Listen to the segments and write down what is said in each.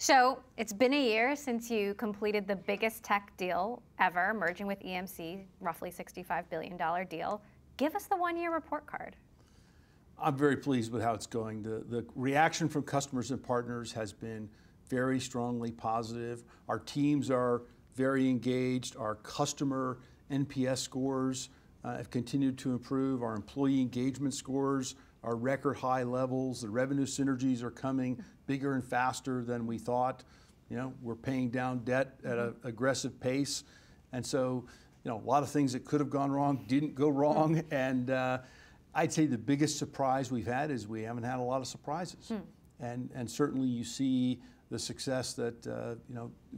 So it's been a year since you completed the biggest tech deal ever, merging with EMC, roughly $65 billion deal. Give us the one-year report card. I'm very pleased with how it's going. The reaction from customers and partners has been very strongly positive. Our teams are very engaged. Our customer NPS scores have continued to improve. Our employee engagement scores are record high levels. The revenue synergies are coming bigger and faster than we thought. We're paying down debt at an aggressive pace. And so, a lot of things that could have gone wrong didn't go wrong. And I'd say the biggest surprise we've had is we haven't had a lot of surprises. And certainly you see the success that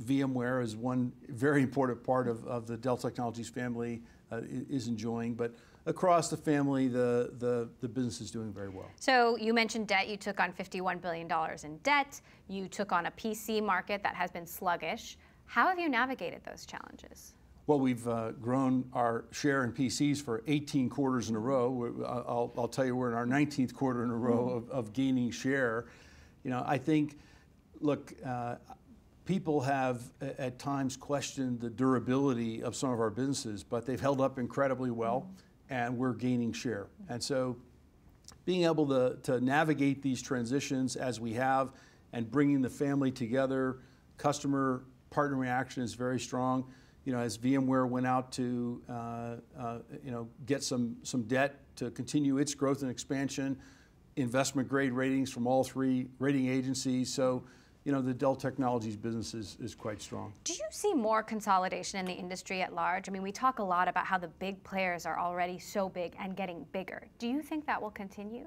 VMware is one very important part of the Dell Technologies family is enjoying. But across the family, the business is doing very well. So you mentioned debt. You took on $51 billion in debt. You took on a PC market that has been sluggish. How have you navigated those challenges? Well, we've grown our share in PCs for 18 quarters in a row. I'll tell you, we're in our 19th quarter in a row of gaining share. I think, look, people have at times questioned the durability of some of our businesses, but they've held up incredibly well, and we're gaining share. And so being able to navigate these transitions as we have and bringing the family together, customer partner reaction is very strong. As VMware went out to get some debt to continue its growth and expansion, investment grade ratings from all three rating agencies. So, the Dell Technologies business is quite strong. Do you see more consolidation in the industry at large? I mean, we talk a lot about how the big players are already so big and getting bigger. Do you think that will continue?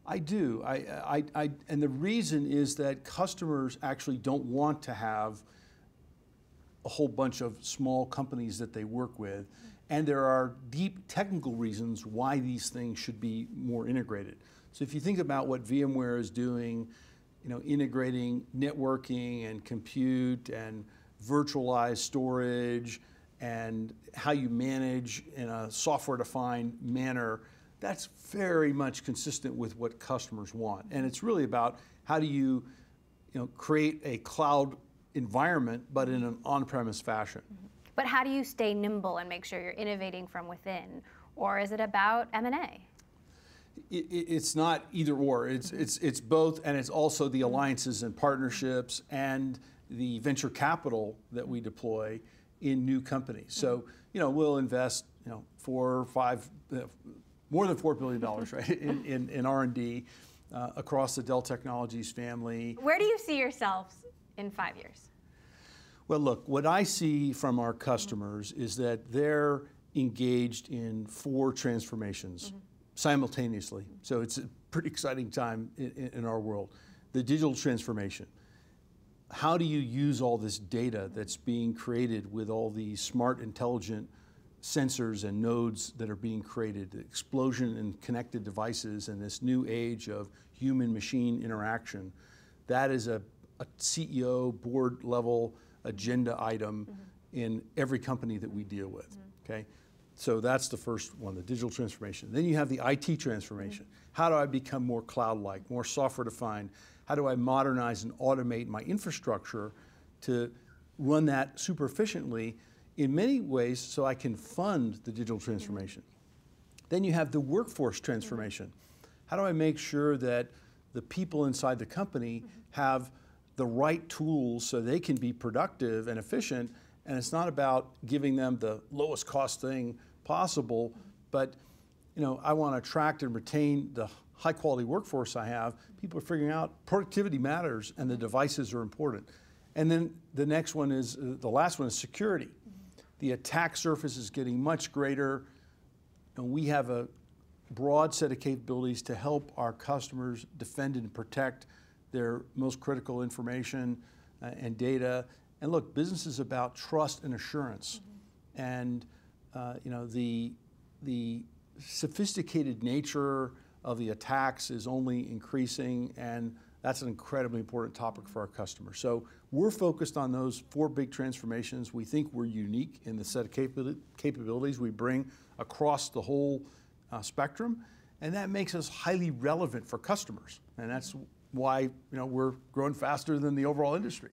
I do. And the reason is that customers actually don't want to have a whole bunch of small companies that they work with. And there are deep technical reasons why these things should be more integrated. So if you think about what VMware is doing, integrating networking and compute and virtualized storage and how you manage in a software-defined manner, that's very much consistent with what customers want. And it's really about how do you, create a cloud environment, but in an on-premise fashion. But how do you stay nimble and make sure you're innovating from within? Or is it about M&A? It's not either or. It's both, and it's also the alliances and partnerships and the venture capital that we deploy in new companies. So, we'll invest, more than $4 billion, right, in R&D across the Dell Technologies family. Where do you see yourselves in 5 years? Well, look, what I see from our customers is that they're engaged in 4 transformations simultaneously. So it's a pretty exciting time in our world. The digital transformation. How do you use all this data that's being created with all these smart, intelligent sensors and nodes that are being created, the explosion in connected devices and this new age of human-machine interaction? That is a CEO board level agenda item in every company that we deal with, okay? So that's the first one, the digital transformation. Then you have the IT transformation. How do I become more cloud-like, more software-defined? How do I modernize and automate my infrastructure to run that super efficiently in many ways so I can fund the digital transformation? Then you have the workforce transformation. How do I make sure that the people inside the company have the right tools so they can be productive and efficient? And it's not about giving them the lowest cost thing possible, but I want to attract and retain the high quality workforce I have. People are figuring out productivity matters and the devices are important. And then the next one is, the last one is security. The attack surface is getting much greater, and we have a broad set of capabilities to help our customers defend and protect their most critical information and data. And look, business is about trust and assurance. And the sophisticated nature of the attacks is only increasing, and that's an incredibly important topic for our customers. So we're focused on those 4 big transformations. We think we're unique in the set of capabilities we bring across the whole spectrum, and that makes us highly relevant for customers. And that's why we're growing faster than the overall industry.